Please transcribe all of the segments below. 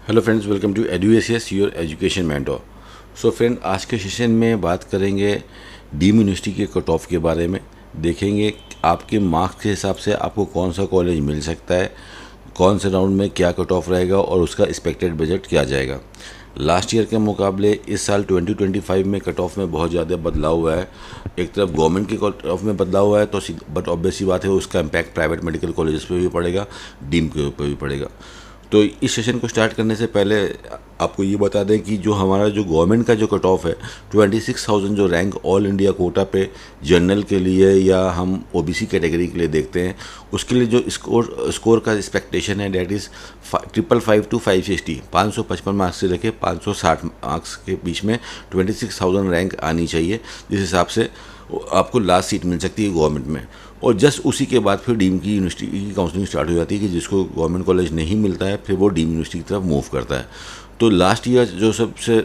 Hello friends, welcome to Eduacious your education mentor. So friend, आज के session में बात करेंगे डीम यूनिवर्सिटी के कट ऑफ के बारे में। देखेंगे आपके मार्क्स के हिसाब से आपको कौन सा कॉलेज मिल सकता है, कौन से राउंड में क्या कट ऑफ रहेगा और उसका एक्सपेक्टेड बजट क्या जाएगा। लास्ट ईयर के मुकाबले इस साल 2025 में कट ऑफ में बहुत ज़्यादा बदलाव हुआ है। एक तरफ गवर्नमेंट के कट ऑफ में बदलाव हुआ है तो बट ऑब्वियस सी बात है उसका इम्पैक्ट प्राइवेट मेडिकल कॉलेजेस पे भी पड़ेगा, डीम के ऊपर भी पड़ेगा। तो इस सेशन को स्टार्ट करने से पहले आपको ये बता दें कि जो हमारा जो गवर्नमेंट का जो कट ऑफ है 26,000 जो रैंक ऑल इंडिया कोटा पे जनरल के लिए या हम ओबीसी कैटेगरी के लिए देखते हैं, उसके लिए जो स्कोर का एक्सपेक्टेशन है डेट इज़ 555 टू 560, 555 मार्क्स से लेके 560 मार्क्स के बीच में 26,000 रैंक आनी चाहिए, जिस हिसाब से आपको लास्ट सीट मिल सकती है गवर्नमेंट में। और जस्ट उसी के बाद फिर डीम की यूनिवर्सिटी की काउंसलिंग स्टार्ट हो जाती है कि जिसको गवर्नमेंट कॉलेज नहीं मिलता है फिर वो डीम यूनिवर्सिटी की तरफ मूव करता है। तो लास्ट ईयर जो सबसे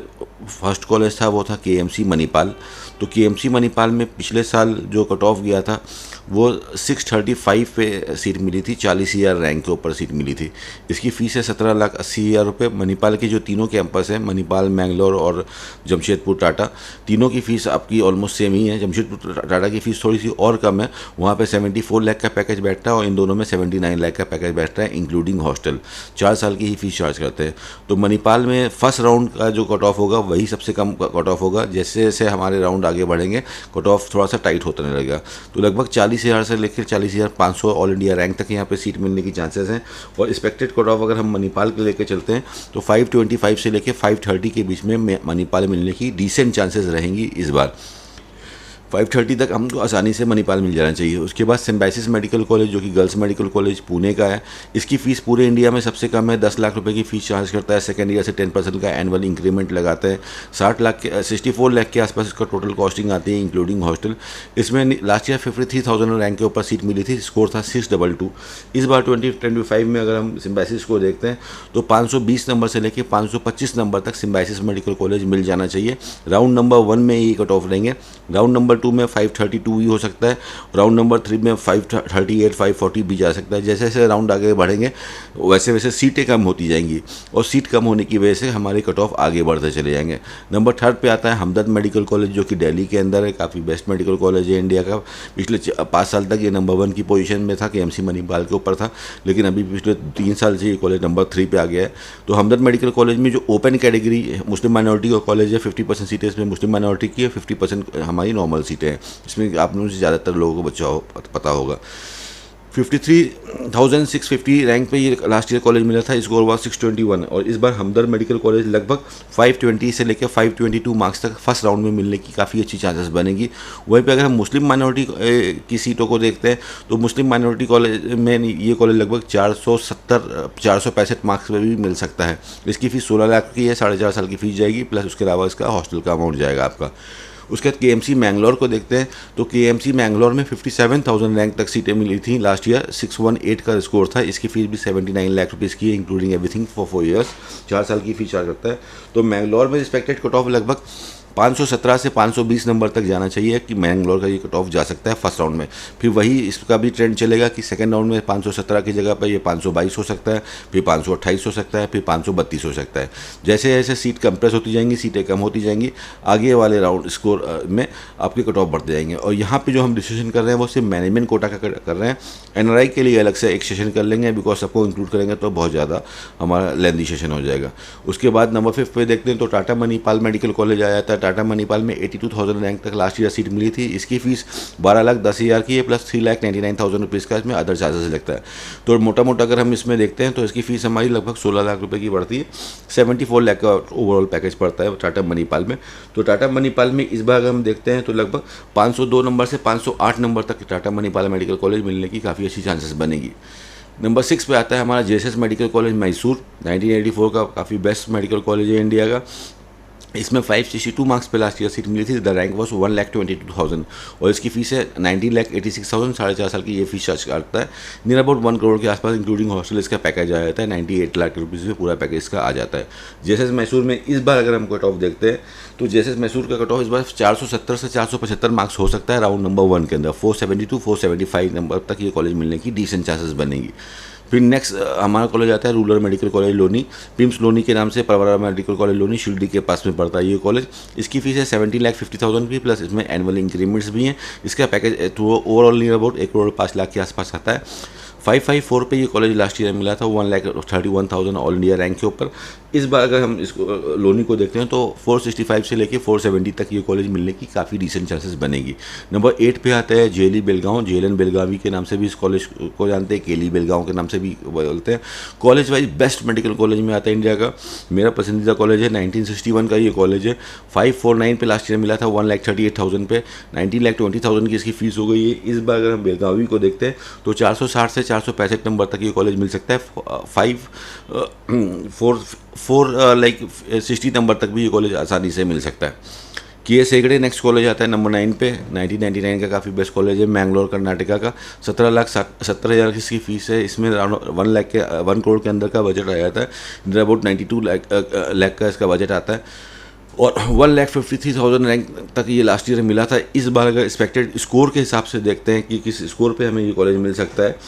फर्स्ट कॉलेज था वो था केएमसी मणिपाल। तो केएमसी मणिपाल में पिछले साल जो कट ऑफ गया था वो 635 पे सीट मिली थी, 40,000 रैंक के ऊपर सीट मिली थी। इसकी फ़ीस है 17,80,000 रुपये। मणिपाल के जो तीनों कैंपस हैं, मणिपाल, मैंगलोर और जमशेदपुर टाटा, तीनों की फ़ीस आपकी ऑलमोस्ट सेम ही है। जमशेदपुर टाटा की फ़ीस थोड़ी सी और कम है, वहाँ पे 74 लाख का पैकेज बैठता है और इन दोनों में 79 लाख का पैकेज बैठता है इंक्लूडिंग हॉस्टल। 4 साल की ही फ़ीस चार्ज करते हैं। तो मणिपाल में फर्स्ट राउंड का जो कट ऑफ होगा वही सबसे कम कट ऑफ होगा। जैसे जैसे हमारे राउंड आगे बढ़ेंगे कट ऑफ थोड़ा सा टाइट होता लगेगा। तो लगभग 40,000 से लेकर 40,500 ऑल इंडिया रैंक तक यहाँ पे सीट मिलने की चांसेस हैं। और एक्सपेक्टेड कट ऑफ अगर हम मणिपाल के लेकर चलते हैं तो 525 से लेकर 530 के बीच में मणिपाल मिलने की डिसेंट चांसेस रहेंगी इस बार। 530 तक हमको आसानी से मणिपाल मिल जाना चाहिए। उसके बाद सिम्बाइसिस मेडिकल कॉलेज जो कि गर्ल्स मेडिकल कॉलेज पुणे का है, इसकी फ़ीस पूरे इंडिया में सबसे कम है, 10 लाख रुपए की फ़ीस चार्ज करता है। सेकेंड ईयर से 10% का एनुअल इंक्रीमेंट लगाता है। 64 लाख के आसपास इसका टोटल कॉस्टिंग आती है इंक्लूडिंग हॉस्टल। इसमें लास्ट ईयर 53,000 रैंक के ऊपर सीट मिली थी, स्कोर था 622। इस बार 2025 में अगर हम सिम्बाइसिस को देखते हैं तो 520 नंबर से लेकर 525 नंबर तक सिम्बाइसिस मेडिकल कॉलेज मिल जाना चाहिए। राउंड नंबर 1 में ये कट ऑफ रहेंगे। राउंड नंबर 2 में 532 भी हो सकता है। राउंड नंबर 3 में 538 540 भी जा सकता है। जैसे जैसे राउंड आगे बढ़ेंगे वैसे वैसे सीटें कम होती जाएंगी और सीट कम होने की वजह से हमारे कट ऑफ आगे बढ़ते चले जाएंगे। नंबर 3 पे आता है हमदर्द मेडिकल कॉलेज जो कि दिल्ली के अंदर है, काफ़ी बेस्ट मेडिकल कॉलेज है इंडिया का। पिछले 5 साल तक ये नंबर 1 की पोजीशन में था, केएमसी मणिपाल के ऊपर था, लेकिन अभी पिछले 3 साल से ये कॉलेज नंबर 3 पे आ गया है। तो हमदर्द मेडिकल कॉलेज में जो ओपन कैटेगरी मुस्लिम माइनॉरिटी का कॉलेज है, 50% सीटें इसमें मुस्लिम माइनॉरिटी की है, 50% हमारी नॉर्मल सीटें हैं। इसमें आप लोगों से ज़्यादातर लोगों को पता होगा। 53,650 रैंक पे ये लास्ट ईयर कॉलेज मिला था, स्कोर हुआ 621। और इस बार हमदर्द मेडिकल कॉलेज लगभग 520 से लेकर 522 मार्क्स तक फर्स्ट राउंड में मिलने की काफ़ी अच्छी चांसेस बनेगी। वहीं पे अगर हम मुस्लिम माइनॉरिटी की सीटों को देखते हैं तो मुस्लिम माइनॉरिटी कॉलेज में ये कॉलेज लगभग 465 मार्क्स पर भी मिल सकता है। इसकी फ़ीस 16 लाख की है, 4.5 साल की फ़ीस जाएगी, प्लस उसके अलावा इसका हॉस्टल का अमाउंट जाएगा आपका। उसके बाद केएमसी मैंगलोर को देखते हैं तो केएमसी मैंगलोर में 57,000 रैंक तक सीटें मिली थी लास्ट ईयर, 618 का स्कोर था। इसकी फ़ीस भी 79 लाख रुपीज़ की है इंक्लूडिंग एवरीथिंग फॉर 4 ईयर्स, 4 साल की फ़ीस चार्ज करता है। तो मैंगलोर में एक्सपेक्टेड कट ऑफ लगभग 517 से 520 नंबर तक जाना चाहिए कि मैंगलोर का ये कट ऑफ जा सकता है फर्स्ट राउंड में। फिर वही इसका भी ट्रेंड चलेगा कि सेकंड राउंड में 517 की जगह पर ये 522 हो सकता है, फिर 528 हो सकता है, फिर 532 हो सकता है। जैसे जैसे सीट कंप्रेस होती जाएंगी, सीटें कम होती जाएंगी, आगे वाले राउंड स्कोर में आपके कट ऑफ बढ़ते जाएंगे। और यहाँ पर जो हम डिसीजन कर रहे हैं वो सिर्फ मैनेजमेंट कोटा का कर रहे हैं। एनआरआई के लिए अलग से एक सेशन कर लेंगे, बिकॉज सबको इंक्लूड करेंगे तो बहुत ज़्यादा हमारा लेंदी सेशन हो जाएगा। उसके बाद नंबर 5 पे देखते हैं तो टाटा मणिपाल मेडिकल कॉलेज आ जाता है। टाटा मणिपाल में 82,000 रैंक तक लास्ट ईयर सीट मिली थी। इसकी फ़ीस 12,10,000 की है, प्लस 3,99,000 रुपीज़ का इसमें अदर चार्जेस लगता है। तो मोटा मोटा अगर हम इसमें देखते हैं तो इसकी फ़ीस हमारी लगभग 16 लाख रुपए की बढ़ती है। 74 लाख का ओवरऑल पैकेज पड़ता है टाटा मणिपाल में। तो टाटा मणिपाल में इस बार अगर हम देखते हैं तो लगभग 502 नंबर से 508 नंबर तक टाटा मणिपाल मेडिकल कॉलेज मिलने की काफ़ी अच्छी चांसेस बनेगी। नंबर 6 पे आता है हमारा जेएसएस मेडिकल कॉलेज मैसूर, 1984 का काफ़ी बेस्ट मेडिकल कॉलेज है इंडिया का। इसमें 562 मार्क्स पे लास्ट ईयर सीट मिली थी। द रैंक वॉज 1,22,000 और इसकी फ़ीस है 19,86,000, 4.5 साल की ये फीस चार्ज करता है। नियर अबाउट 1 करोड़ के आसपास इंक्लूडिंग हॉस्टल इसका पैकेज आ जाता है। 98 लाख रुपीज़ में पूरा पैकेज इसका आ जाता है। जेएसएस मैसूर में इस बार अगर हम कट ऑफ देखते हैं तो जेएसएस मैसूर का कट ऑफ इस बार 470 से 475 मार्क्स हो सकता है राउंड नंबर 1 के अंदर। 472 475 नंबर तक ये कॉलेज मिलने की डिसेंट चांसेस बनेगी। फिर नेक्स्ट हमारा कॉलेज आता है rural medical college Loni, PIMS Loni के नाम से परवरा मेडिकल कॉलेज लोनी शिरडी के पास में पड़ता है ये कॉलेज। इसकी फीस है 17,50,000 की, प्लस इसमें एनुअल इंक्रीमेंट्स भी हैं। इसका पैकेज ओवरऑल नियर अबाउट 1,05,00,000 के आसपास आता है। 554 पे ये कॉलेज लास्ट ईयर मिला था, 1,31,000 ऑल इंडिया रैंक के ऊपर। इस बार अगर हम इसको लोनी को देखते हैं तो 465 से लेके 470 तक ये कॉलेज मिलने की काफ़ी डिसेंट चांसेस बनेगी। नंबर 8 पे आता है जेली बेलगांव, जेलन बेलगावी के नाम से भी इस कॉलेज को जानते हैं, केली बेलगांव के नाम से भी बोलते हैं। College wise best medical college में आता है इंडिया का। मेरा पसंदीदा कॉलेज है, 1961 का ये कॉलेज है। 549 पे लास्ट ईयर मिला था, 1,38,000 पे, 19,20,000 की इसकी फीस हो गई है। इस बार अगर हम बेलगावी को देखते हैं तो 460 से 465 नंबर तक ये कॉलेज मिल सकता है। 60 नंबर तक भी ये कॉलेज आसानी से मिल सकता है। KS हेगड़े नेक्स्ट कॉलेज आता है नंबर 9 पे, 1999 का काफ़ी बेस्ट कॉलेज है, मैंगलोर कर्नाटका का। 17,70,000 की इसकी फीस है। इसमें 1 करोड़ के अंदर का बजट आ जाता है, अबाउट 92 लाख का इसका बजट आता है। और 1,53,000 रैंक तक ये लास्ट ईयर मिला था। इस बार अगर एक्सपेक्टेड स्कोर के हिसाब से देखते हैं कि किस स्कोर पे हमें ये कॉलेज मिल सकता है,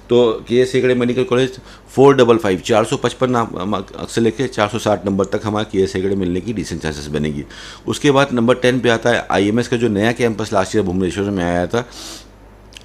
तो KS हेगड़े मेडिकल कॉलेज 455 455 से लेकर 460 नंबर तक हमारा KS हेगड़े मिलने की डिसेंट चांसेस बनेगी। उसके बाद नंबर 10 पे आता है IMS का जो नया कैंपस लास्ट ईयर भुवनेश्वर में आया था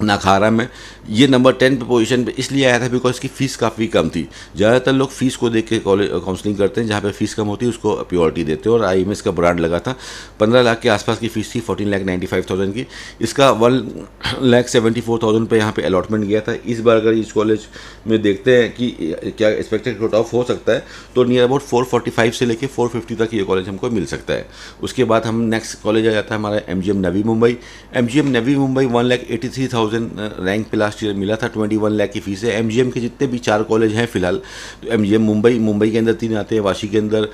नाखारा में। ये नंबर 10 पे पोजीशन पे इसलिए आया था बिकॉज इसकी फ़ीस काफ़ी कम थी। ज़्यादातर लोग फ़ीस को देख के कॉलेज काउंसलिंग करते हैं, जहाँ पे फ़ीस कम होती है उसको प्योरिटी देते हैं, और IMS का ब्रांड लगा था। 15 लाख के आसपास की फ़ीस थी, 14,95,000 की। इसका 1,74,000 पे यहाँ पे अलॉटमेंट गया था। इस बार अगर इस कॉलेज में देखते हैं कि क्या एक्सपेक्टेड कट ऑफ हो सकता है, तो नियर अबाउट 445 से लेकर 450 तक ये कॉलेज हमको मिल सकता है। उसके बाद हम नेक्स्ट कॉलेज आ जाता है हमारा MGM Navi Mumbai. MGM Navi Mumbai 1,83,000 rank पे लास्ट ईयर मिला था, 21 लाख की फीस है। MGM के जितने भी 4 कॉलेज हैं फिलहाल, तो MGM मुंबई के अंदर 3 आते हैं, वाशी के अंदर,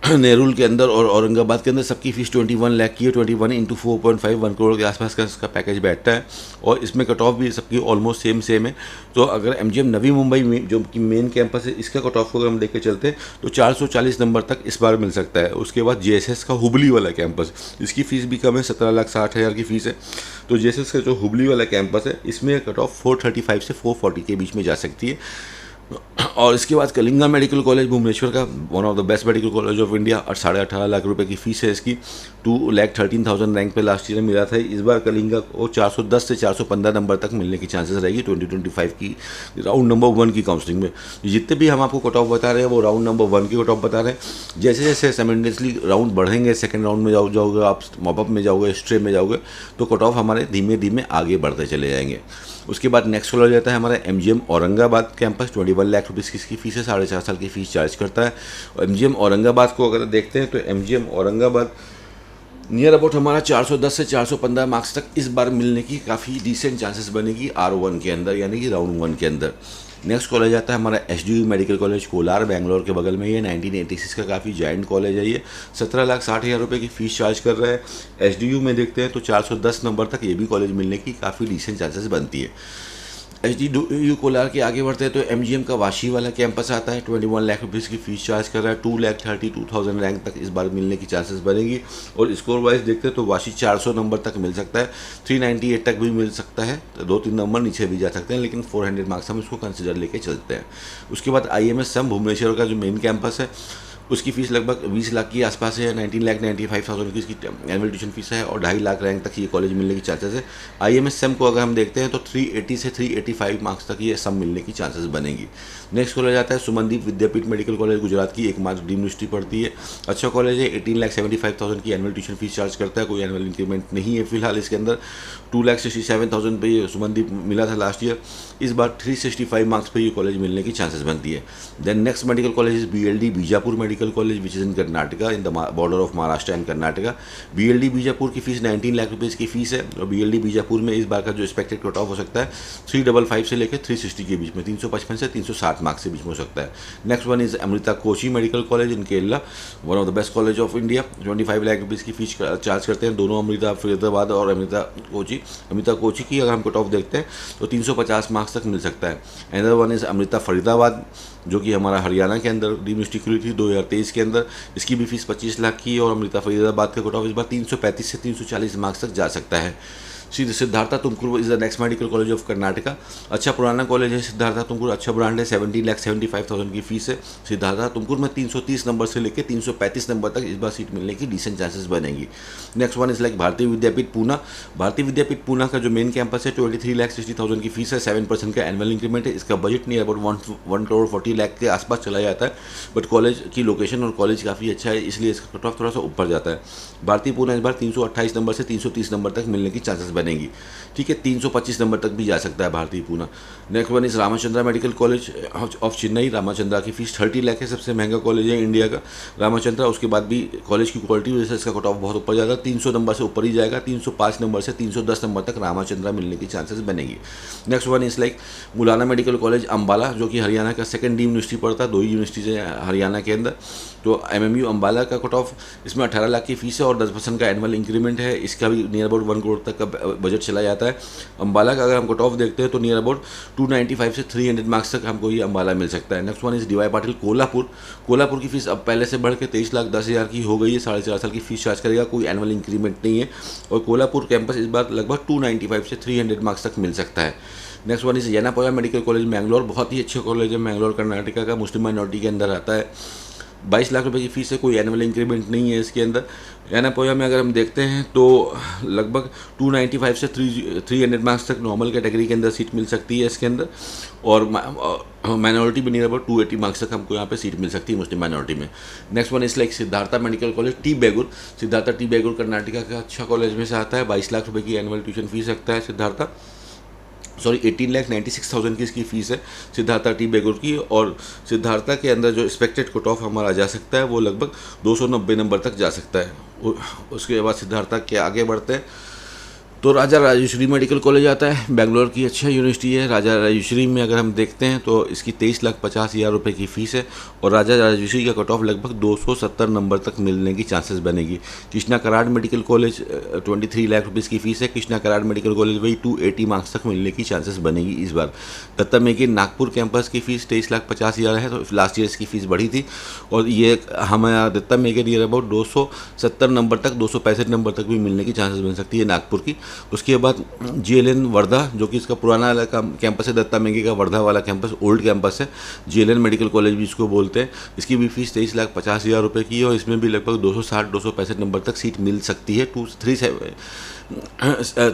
नेरुल के अंदर और औरंगाबाद के अंदर। सबकी फीस 21 लाख की है। 21 इंटू 4.5 1 करोड़ के आसपास का इसका पैकेज बैठता है, और इसमें कट ऑफ भी सबकी ऑलमोस्ट सेम है। तो अगर MGM नवी मुंबई में जो कि मेन कैंपस है, इसका कट ऑफ को अगर हम देख के चलते हैं तो 440 नंबर तक इस बार मिल सकता है। उसके बाद JSS का हुबली वाला कैंपस, इसकी फ़ीस भी कम है, 17,60,000 की फ़ीस है। तो JSS का जो हुबली वाला कैंपस है, इसमें कट ऑफ 435 से 440 के बीच में जा सकती है। और इसके बाद कलिंगा मेडिकल कॉलेज भुवनेश्वर का, one of the best medical college of India, और 18.5 लाख रुपए की फ़ीस है इसकी। 2,13,000 रैंक पे लास्ट ईयर मिला था। इस बार कलिंगा को 410 से 415 नंबर तक मिलने की चांसेस रहेगी 2025 की राउंड नंबर 1 की काउंसलिंग में। जितने भी हम आपको कट ऑफ बता रहे हैं वो राउंड नंबर 1 की कट ऑफ बता रहे हैं। जैसे जैसे साइमल्टेनियसली राउंड बढ़ेंगे, सेकेंड राउंड में जाओगे आप, मॉपअप में जाओगे, स्ट्रे में जाओगे, तो कट ऑफ हमारे धीमे धीमे आगे बढ़ते चले जाएंगे। उसके बाद नेक्स्ट कॉलेज जाता है हमारा MGM औरंगाबाद कैंपस। 21 लाख रुपये की इसकी फ़ीस है, 4.5 साल की फ़ीस चार्ज करता है। और MGM औरंगाबाद को अगर देखते हैं तो MGM औरंगाबाद नियर अबाउट हमारा 410 से 415 मार्क्स तक इस बार मिलने की काफ़ी डिसेंट चांसेस बनेगी R1 के अंदर, यानी कि राउंड 1 के अंदर। नेक्स्ट कॉलेज आता है हमारा SDU medical college Kolar, Bangalore के बगल में। ये 1986 का काफ़ी जाइंट कॉलेज है। ये 17,60,000 रुपये की फ़ीस चार्ज कर रहा है। SDU में देखते हैं तो 410 नंबर तक ये भी कॉलेज मिलने की काफ़ी डिसेंट चांसेस बनती है। SDU कोलार के आगे बढ़ते हैं तो MGM का वाशी वाला कैंपस आता है। 21 लाख रुपये की फ़ीस चार्ज कर रहा है। 2,32,000 रैंक तक इस बार मिलने की चांसेस बनेगी। और स्कोर वाइज देखते हैं तो वाशी 400 नंबर तक मिल सकता है, 398 तक भी मिल सकता है, तो 2-3 नंबर नीचे भी जा सकते हैं, लेकिन 400 मार्क्स हम इसको कंसिडर लेके चलते हैं। उसके बाद IMS सम भुवनेश्वर का जो मेन कैंपस है, उसकी फ़ीस लगभग 20 लाख के आसपास है। 19,95,000 की इसकी एनुअल ट्यूशन फीस है, और 2.5 लाख रैंक तक ये कॉलेज मिलने की चांसेस है। IMS सम को अगर हम देखते हैं तो 380 से 385 मार्क्स तक ये सम मिलने की चांसेस बनेगी। नेक्स्ट कॉलेज आता है सुमनदीप विद्यापीठ मेडिकल कॉलेज, गुजरात की एकमात्र डीम्ड यूनिवर्सिटी पढ़ती है। अच्छा कॉलेज है। 18,75,000 की एनुअल ट्यूशन फीस चार्ज करता है, कोई एनुअल इंक्रीमेंट नहीं है फिलहाल इसके अंदर। 2,67,000 पे ये सुमनदीप मिला था लास्ट ईयर। इस बार 365 मार्क्स पे ये कॉलेज मिलने की चांसेस बनती है। Then next medical college is BLD Bijapur medical college, which is in Karnataka, in the border of Maharashtra and Karnataka. BLD Bijapur की फीस 19 लाख रुपये की फीस है। और BLD बीजापुर में इस बार का जो एक्सपेक्टेड कट ऑफ हो सकता है 355 से लेकर 360 के बीच में, 355 से 360 मार्क्स के बीच में हो सकता है। Next one is Amrita Kochi medical college in Kerala, one of the best college of India. 25 lakh रुपये की फीस चार्ज करते हैं दोनों, अमृता फरीदाबाद और अमृता कोची की अगर हम कट ऑफ देखते हैं तो 350 मार्क्स तक मिल सकता है। Another one is Amrita Faridabad, जो कि हमारा हरियाणा के अंदर यूनिवर्सिटी खुली थी 2023 के अंदर। इसकी भी फीस 25 लाख की है, और अमृता फरीदाबाद का कट ऑफ इस बार 335 से 340 मार्क्स तक जा सकता है। Siddhartha Tumkur is the next medical college of Karnataka. अच्छा पुराना कॉलेज है सिद्धार्था तुमकुर, अच्छा ब्रांड है, 17,75,000 की फीस है। सिद्धार्था तुमकुर में 330 नंबर से लेकर 335 नंबर तक इस बार सीट मिलने की डिसेंट चांसेस बनेगी। नेक्स्ट वन इज लाइक भारतीय विद्यापीठ पूना। भारतीय विद्यापीठ पूना का जो मेन कैंपस है 23,60,000 की फीस है, 7% का एनुअल इंक्रीमेंट है। इसका बजट नहीं अबाउट 1 करोड़ 40 लाख के आसपास चला जाता है, बट कॉलेज की लोकेशन और कॉलेज काफ़ी अच्छा है, इसलिए इसका कट ऑफ थोड़ा सा ऊपर जाता है। भारतीय पूना इस बार 328 नंबर से 330 नंबर तक मिलने की चांसेस बनेगी। ठीक है, 325 नंबर तक भी जा सकता है Bharatiya Poona. Next one is Ramachandra medical college of Chennai. Ramachandra की फीस 30 लाख है, सबसे महंगा कॉलेज है इंडिया का रामाचंद्रा। उसके बाद भी कॉलेज की क्वालिटी वजह से इसका कट ऑफ बहुत ऊपर जाता है, 300 नंबर से ऊपर ही जाएगा। 305 नंबर से 310 नंबर तक रामाचंद्रा मिलने की चांसेस बनेगी। Next one is like Mullana medical college Ambala, जो कि हरियाणा का सेकंड डी यूनिवर्सिटी पड़ता है, 2 ही यूनिवर्सिटीज है हरियाणा के अंदर। तो MMU अम्बाला का कट ऑफ इसमें 18 लाख की फीस है और 10% का एनुअल इंक्रीमेंट है। इसका भी नियर अबाउट 1 करोड़ तक का बजट चला जाता है। अम्बाला का अगर हम कट ऑफ देखते हैं तो नियर अबाउट 295 से 300 मार्क्स तक हमको ये अम्बाला मिल सकता है। Next one is DY Patil Kolhapur. Kolhapur की फीस अब पहले से बढ़ के 23,10,000 की हो गई है, 4.5 साल की फीस चार्ज करेगा, कोई एनुअल इंक्रीमेंट नहीं है। और कोल्हापुर कैंपस इस बार लगभग 295 से 300 मार्क्स तक मिल सकता है। Next one is Yenepoya medical college Mangalore. बहुत ही अच्छे कॉलेज है मैंगलोर कर्नाटका का, मुस्लिम माइनॉरिटी के अंदर आता है। 22 लाख रुपए की फीस है, कोई एनुअल इंक्रीमेंट नहीं है इसके अंदर। येनापोया में अगर हम देखते हैं तो लगभग 295 से 300 मार्क्स तक नॉर्मल कैटेगरी के अंदर सीट मिल सकती है इसके अंदर, और माइनॉरिटी में नियर अबाउट 280 मार्क्स तक हमको यहाँ पे सीट मिल सकती है मुस्लिम माइनॉरिटी में। Next one is like Siddhartha medical college T Begur. Siddhartha T Begur Karnataka का अच्छा कॉलेज में से आता है, 22 लाख रुपए की एनुअल ट्यूशन फीस रखता है सिद्धार्था। 18,96,000 की इसकी फ़ीस है सिद्धार्था टी बेगुर की। और सिद्धार्था के अंदर जो एक्सपेक्टेड कट ऑफ हमारा जा सकता है वो लगभग 290 नंबर तक जा सकता है। उसके बाद सिद्धार्था के आगे बढ़ते हैं तो राजा राजेश्वरी मेडिकल कॉलेज आता है, बेंगलोर की अच्छा यूनिवर्सिटी है। राजा राजेश्वरी में अगर हम देखते हैं तो इसकी 23,50,000 रुपये की फ़ीस है और राजा राजेश्वरी का कट ऑफ लगभग 270 नंबर तक मिलने की चांसेस बनेगी। कृष्णा कराड़ मेडिकल कॉलेज 23 लाख रुपये की फ़ीस है। कृष्णा कराड़ मेडिकल कॉलेज वही 280 मार्क्स तक मिलने की चांसेस बनेगी इस बार। दत्ता मेघे नागपुर कैंपस की फ़ीस 23,50,000 है, तो लास्ट ईयर इसकी फ़ीस बढ़ी थी और ये हमारा Datta Meghe near about 270 number तक 265 नंबर तक भी मिलने की चांसेस बन सकती है नागपुर की। उसके बाद JLN वर्धा, जो कि इसका पुराना वाला कैंपस है, दत्ता मेघे का वर्धा वाला कैंपस ओल्ड कैंपस है, JLN मेडिकल कॉलेज भी इसको बोलते हैं। इसकी भी फीस 23,50,000 रुपये की है और इसमें भी लगभग 260-265 नंबर तक सीट मिल सकती है।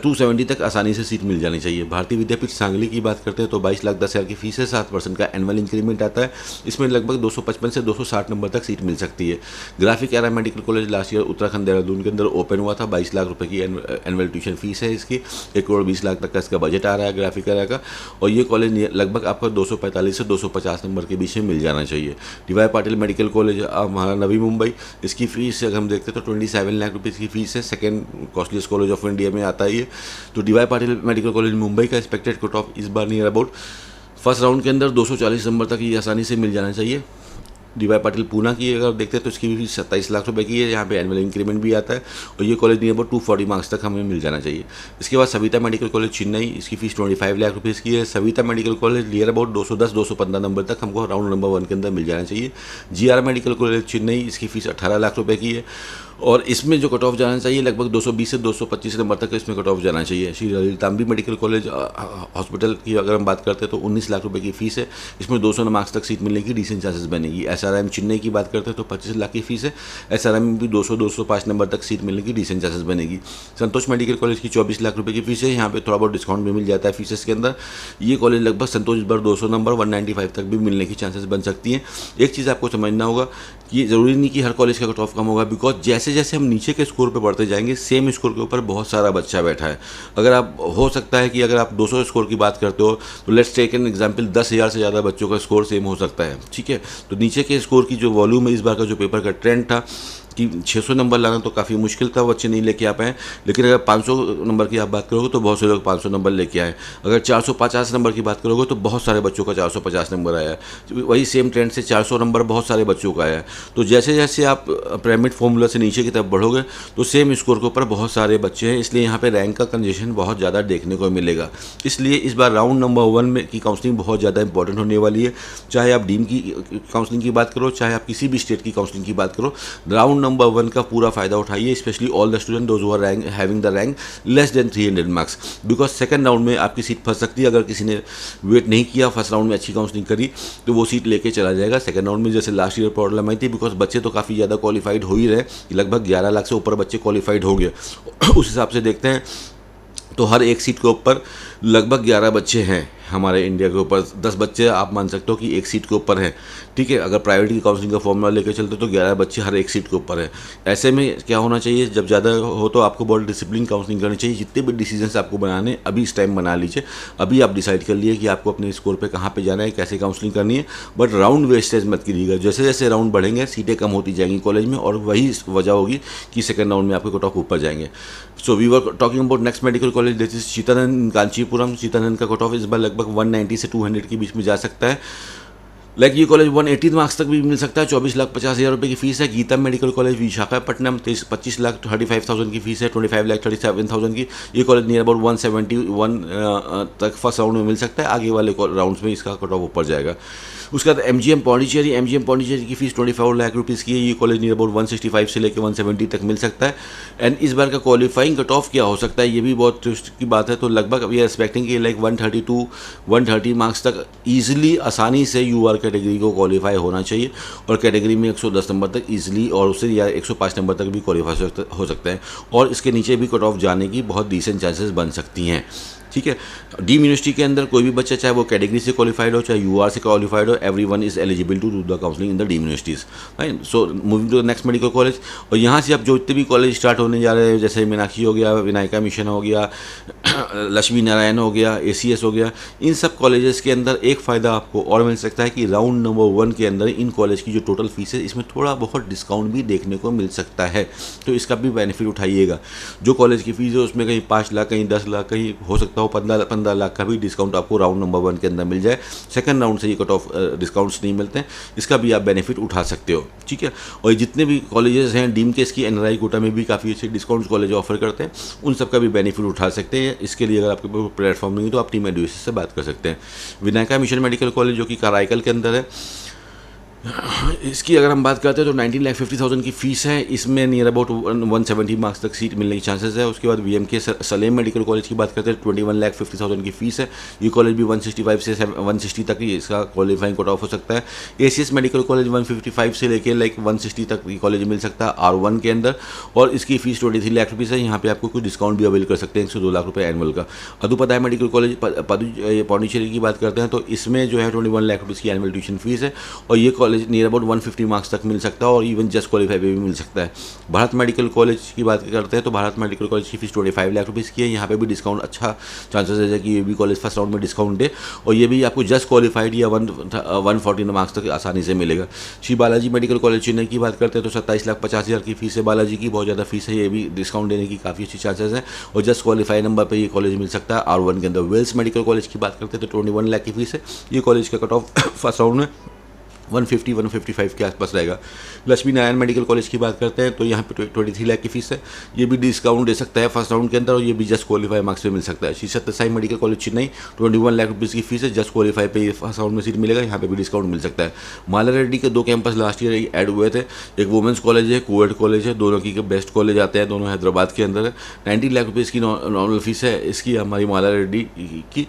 270 तक आसानी से सीट मिल जानी चाहिए। भारतीय विद्यापीठ सांगली की बात करते हैं तो 22,10,000 की फीस है, 7% का एनुअल इंक्रीमेंट आता है। इसमें लगभग 255 से 260 नंबर तक सीट मिल सकती है। Graphic era medical college last year Uttarakhand Dehradun के अंदर ओपन हुआ था, 22 लाख रुपए की एनुअल ट्यूशन फीस है इसकी, 1 करोड़ 20 लाख तक का इसका बजट आ रहा है ग्राफिक एरा का। और ये कॉलेज लगभग आपको 245 से 250 नंबर के बीच में मिल जाना चाहिए। DY पाटिल मेडिकल कॉलेज हमारा नवी मुंबई, इसकी फीस अगर हम देखते हैं तो 27 लाख रुपये की फीस है, second costliest college of India में आता है ये। तो DY Patil medical college Mumbai का एक्सपेक्टेड कट ऑफ इस बार नियर अबाउट फर्स्ट राउंड के अंदर 240 नंबर तक ये आसानी से मिल जाना चाहिए। DY पाटिल पूना की अगर देखते हैं तो इसकी भी फीस 27 लाख रुपए की है, यहाँ पे एनुअल इंक्रीमेंट भी आता है और ये कॉलेज नियर अबाउट 240 मार्क्स तक हमें मिल जाना चाहिए। इसके बाद सविता मेडिकल कॉलेज चेन्नई, इसकी फीस 25 लाख रुपये की है। Savita medical college near about 210-215 number तक हमको राउंड नंबर 1 के अंदर मिल जाना चाहिए। GR मेडिकल कॉलेज चेन्नई, इसकी फीस 18 लाख रुपये की है और इसमें जो कट ऑफ जाना चाहिए लगभग 220 से 225 नंबर तक इसमें कट ऑफ जाना चाहिए। श्री ललितांबी मेडिकल कॉलेज हॉस्पिटल की अगर हम बात करते हैं तो 19 लाख रुपए की फीस है, इसमें 200 मार्क्स तक सीट मिलने की डिसेंट चांसेस बनेगी। SRM चेन्नई की बात करते हैं तो 25 लाख की फीस है, SRM में भी 200-205 नंबर तक सीट मिलने की डिसेंट चांसेस बनेगी। संतोष मेडिकल कॉलेज की 24 लाख रुपये की फीस है, यहाँ पे थोड़ा बहुत डिस्काउंट भी मिल जाता है फीसेस के अंदर। ये कॉलेज लगभग संतोष इस बार 200 नंबर 195 तक भी मिलने की चांसेस बन सकती हैं। एक चीज़ आपको समझना होगा कि ज़रूरी नहीं कि हर कॉलेज का कट ऑफ कम होगा, बिकॉज जैसे जैसे हम नीचे के स्कोर पे बढ़ते जाएंगे सेम स्कोर के ऊपर बहुत सारा बच्चा बैठा है। अगर आप हो सकता है कि अगर आप 200 स्कोर की बात करते हो तो लेट्स टेक एन एग्जांपल 10,000 से ज़्यादा बच्चों का स्कोर सेम हो सकता है, ठीक है। तो नीचे के स्कोर की जो वॉल्यूम है, इस बार का जो पेपर का ट्रेंड था कि 600 नंबर लाना तो काफ़ी मुश्किल था, बच्चे नहीं लेके आ पाए। लेकिन अगर 500 नंबर की आप बात करोगे तो बहुत से लोग 500 नंबर लेके आए। अगर 450 नंबर की बात करोगे तो बहुत सारे बच्चों का 450 नंबर आया। वही सेम ट्रेंड से 400 नंबर बहुत सारे बच्चों का आया। तो जैसे जैसे आप पिरामिड फॉर्मूला से नीचे की तरफ बढ़ोगे तो सेम स्कोर के ऊपर बहुत सारे बच्चे हैं, इसलिए यहाँ पे रैंक का कंजेशन बहुत ज़्यादा देखने को मिलेगा। इसलिए इस बार राउंड नंबर 1 में की काउंसलिंग बहुत ज़्यादा इंपॉर्टेंट होने वाली है। चाहे आप डीम की काउंसलिंग की बात करो, चाहे आप किसी भी स्टेट की काउंसलिंग की बात करो, राउंड राउंड नंबर 1 का पूरा फ़ायदा उठाइए, specially all the student those who are having the rank less than 300 marks, because second round में आपकी सीट फंस सकती है। अगर किसी ने वेट नहीं किया, फर्स्ट राउंड में अच्छी काउंसलिंग करी, तो वो सीट लेके चला जाएगा सेकंड राउंड में। जैसे लास्ट ईयर प्रॉब्लम आई थी, बिकॉज बच्चे तो काफ़ी ज़्यादा क्वालिफाइड हो ही रहे, लगभग 11 लाख से ऊपर बच्चे क्वालिफाइड होंगे। उस हिसाब से देखते हैं तो हर एक सीट के ऊपर लगभग 11 बच्चे हैं हमारे इंडिया के ऊपर। 10 बच्चे आप मान सकते हो कि एक सीट के ऊपर हैं, ठीक है। अगर प्राइवेट की काउंसलिंग का फॉर्मूला लेकर चलते तो 11 बच्चे हर एक सीट के ऊपर है। ऐसे में क्या होना चाहिए, जब ज़्यादा हो तो आपको बहुत डिसिप्लिन काउंसलिंग करनी चाहिए। जितने भी डिसीजंस आपको बनाने अभी इस टाइम बना लीजिए, अभी आप डिसाइड कर लिए कि आपको अपने स्कोर पे कहाँ पे जाना है, कैसे काउंसलिंग करनी है, बट राउंड वेस्टेज मत कीजिएगा। जैसे जैसे राउंड बढ़ेंगे सीटें कम होती जाएंगी कॉलेज में, और वही वजह होगी कि सेकंड राउंड में आपके कट ऑफ ऊपर जाएंगे। So we were talking about next medical college, this is Chettinad Kanchipuram. Chettinad का कट ऑफ इस बार लगभग 190 से 200 के बीच में जा सकता है। ये कॉलेज 180 मार्क्स तक भी मिल सकता है। 24,50,000 रुपये की फीस है। गीता मेडिकल कॉलेज विशाखापट्टनम 25,35,000 की फीस है। 25,37,000 की। ये कॉलेज नियर अबाउट 171 तक फर्स्ट राउंड में मिल सकता है। आगे वाले राउंड्स में इसका कट ऑफ ऊपर जाएगा। उसके बाद MGM पौंडीचेरी की फीस 24 लाख रुपीज़ की है। ये कॉलेज नियर अबाउट 165 से लेकर 170 तक मिल सकता है। एंड इस बार का क्वालिफाइंग कट ऑफ क्या हो सकता है, ये भी बहुत ट्विस्ट की बात है। तो लगभग वी आर एक्सपेक्टिंग कि 132 130 मार्क्स तक ईजिली आसानी से UR कैटेगरी को क्वालिफाई होना चाहिए, और कैटेगरी में 110 नंबर तक ईजिली, और उससे या 105 नंबर तक भी क्वालिफाई हो सकता है, और इसके नीचे भी कट ऑफ जाने की बहुत डिसेंट चांसेस बन सकती हैं, ठीक है। डीम यूनिवर्सिटी के अंदर कोई भी बच्चा, चाहे वो कैटेगरी से क्वालिफाइड हो, चाहे UR से क्वालिफाइड हो, everyone is eligible to do the counselling in the deem universities, right. So moving to the next medical college, और यहाँ से अब जो इतने भी कॉलेज स्टार्ट होने जा रहे हैं, जैसे मीनाक्षी हो गया, विनायका मिशन हो गया, लक्ष्मी नारायण हो गया, ACS हो गया, इन सब कॉलेजेस के अंदर एक फ़ायदा आपको और मिल सकता है कि राउंड नंबर 1 के अंदर इन कॉलेज की जो टोटल फीस है, इसमें थोड़ा बहुत डिस्काउंट भी देखने को मिल सकता है। तो इसका भी बेनिफिट उठाइएगा। जो कॉलेज की फीस है उसमें कहीं 5 लाख, कहीं 10 लाख, कहीं हो सकता हो 15 लाख का भी डिस्काउंट आपको राउंड नंबर 1 के अंदर मिल जाए। सेकंड राउंड से ये कट ऑफ डिस्काउंट्स नहीं मिलते हैं, इसका भी आप बेनिफिट उठा सकते हो, ठीक है। और जितने भी कॉलेजेस हैं डीम के, इसकी NRI कोटा में भी काफ़ी अच्छे डिस्काउंट्स कॉलेज ऑफर करते हैं, उन सब का भी बेनिफिट उठा सकते हैं। इसके लिए अगर आपके पास प्लेटफॉर्म नहीं है तो आप टीम एडुकेशन से बात कर सकते हैं। विनायका मिशन मेडिकल कॉलेज जो कि कराईकल के अंदर है, इसकी अगर हम बात करते हैं तो 19,50,000 की फ़ीस है। इसमें नियर अबाउट 170 मार्क्स तक सीट मिलने की चांसेस है। उसके बाद VMK सलेम मेडिकल कॉलेज की बात करते हैं, 21,50,000 की फ़ीस है। ये कॉलेज भी 165 से 160 तक ही इसका क्वालिफाइंग कट ऑफ हो सकता है। ACS मेडिकल कॉलेज 155 से लेके 160 तक ये कॉलेज मिल सकता है R1 के अंदर, और इसकी फ़ीस 23 लाख रुपीज़ है। यहाँ पे आपको कुछ डिस्काउंट भी अवेल कर सकते हैं, 102 लाख रुपये एनुअल का। अदुपदाय मेडिकल कॉलेज पौंडीचेरी की बात करते हैं तो इसमें जो है 21 लाख रुपीज़ की एनुअल ट्यूशन फीस है, और ये कॉलेज नियर अबाउट 150 मार्क्स तक मिल सकता है, और इवन जस्ट क्वालिफाई पे भी मिल सकता है। भारत मेडिकल कॉलेज की बात करते हैं तो भारत मेडिकल कॉलेज की फीस 25 लाख रुपीज़ की है। यहाँ पे भी डिस्काउंट अच्छा चांसेस है कि ये भी कॉलेज फर्स्ट राउंड में डिस्काउंट दे, और ये भी आपको जस्ट क्वालिफाइड या 140 मार्क्स तक आसानी से मिलेगा। श्री बालाजी मेडिकल कॉलेज चेन्नई की बात करते हैं तो 27,50,000 की फीस है। बालाजी की बहुत ज़्यादा फीस है, ये भी डिस्काउंट देने की काफ़ी अच्छी चांसेस हैं, और जस्ट क्वालिफाई नंबर पर ये कॉलेज मिल सकता है R1 के अंदर। वेल्स मेडिकल कॉलेज की बात करते हैं तो 21 लाख की फीस है। ये कॉलेज का कट ऑफ फर्स्ट राउंड में 150-155 के आसपास रहेगा। लक्ष्मी नारायण मेडिकल कॉलेज की बात करते हैं तो यहाँ पे 23 लाख की फीस है। ये भी डिस्काउंट दे सकता है फर्स्ट राउंड के अंदर, और ये भी जस्ट क्वालिफाई मार्क्स पे मिल सकता है। श्री सत्य Sai medical college Chennai 21 lakh rupees की फीस है। जस्ट क्वालिफाई पे ये फर्स्ट राउंड में सीट मिलेगा, यहाँ पे भी डिस्काउंट मिल सकता है। माला रेड्डी के 2 कैंपस लास्ट ईयर ऐड हुए थे, एक वुमेंस कॉलेज है, कोएड कॉलेज है, दोनों की बेस्ट कॉलेज आते हैं, दोनों हैदराबाद के अंदर है। 90 लाख रुपीज़ की नॉर्मल फीस है इसकी हमारी माला रेड्डी की।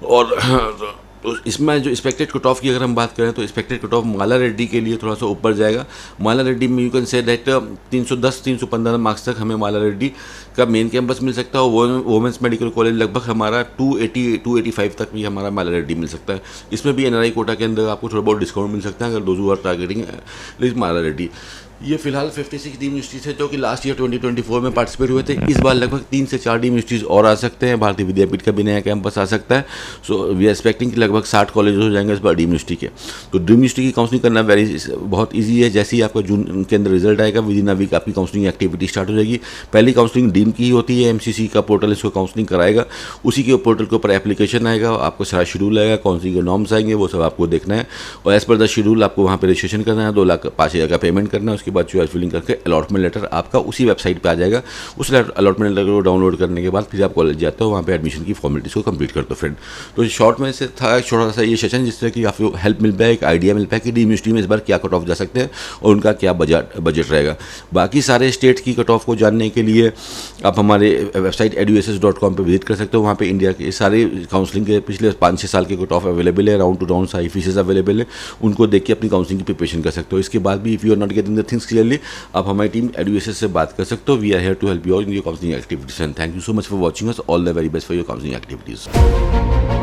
और तो इसमें जो एक्सपेक्टेड कट ऑफ की अगर हम बात करें तो एक्सपेक्टेड कट ऑफ माला रेड्डी के लिए थोड़ा सा ऊपर जाएगा। माला रेड्डी में you can say that 310-315 marks तक हमें माला रेड्डी का मेन कैंपस मिल सकता है। वुमेंस मेडिकल कॉलेज लगभग हमारा 280-285 तक भी हमारा माला रेड्डी मिल सकता है। इसमें भी NRI कोटा के अंदर आपको थोड़ा बहुत डिस्काउंट मिल सकता है अगर दोज हू आर टारगेटिंग माला रेड्डी। ये फिलहाल 56 डीम यूनिवर्सिटीज है जो कि लास्ट ईयर 2024 में पार्टिसिपेट हुए थे। इस बार लगभग 3 से 4 डीम यूनिवर्सिटीज और आ सकते हैं। भारतीय विद्यापीठ का भी नया कैंपस आ सकता है। सो वी आर एक्सपेक्टिंग कि लगभग 60 कॉलेज हो जाएंगे इस बार डीम यूनिवर्सिटी के। तो डीम यूनिवर्सिटी की काउंसलिंग करना बहुत ईजी है। जैसे ही आपका जून के अंदर रिजल्ट आएगा विद इन अ वीक आपकी काउंसलिंग एक्टिविटी स्टार्ट हो जाएगी। पहली काउंसलिंग डीम की ही होती है। MCC का पोर्टल इसको काउंसलिंग कराएगा, उसी के पोर्टल के ऊपर एप्लीकेशन आएगा, आपको सारा शेड्यूल आएगा, काउंसलिंग के नॉर्म्स आएंगे, वो सब आपको देखना है और एज पर द शेड्यूल आपको वहाँ पर रजिस्ट्रेशन करना है। 2,05,000 का पेमेंट करना है। उसके उसके बाद चॉइस फिलिंग करके अलॉटमेंट लेटर आपका उसी वेबसाइट पे आ जाएगा। उस अलॉटमेंट लेटर को डाउनलोड करने के बाद फिर आप कॉलेज जाते हो, वहाँ पे एडमिशन की फॉर्मेलिटीज़ को कंप्लीट करते हो फ्रेंड। तो शॉर्ट में से था छोटा सा ये सेशन, जिससे कि आपको हेल्प मिल पाए, एक आइडिया मिल पाए कि डी यूनिवर्सिटी में इस बार क्या कट ऑफ जा सकते हैं और उनका क्या बजट रहेगा। बाकी सारे स्टेट की कट ऑफ को जानने के लिए आप हमारे वेबसाइट eduss.com पे विजिट कर सकते हो। वहाँ पे इंडिया के सारे काउंसलिंग के पिछले 5-6 साल के कट ऑफ अवेलेबल है, राउंड टू राउंड सारी फीसेज अवेलेबल है, उनको देख के अपनी काउंसलिंग की प्रिपरेशन कर सकते हो। इसके बाद भी if you are not getting the things clearly, आप हमारी टीम eduss से बात कर सकते हो। We are here to help you out in your counselling activities and thank you so much for watching us. All the very best for your counselling activities.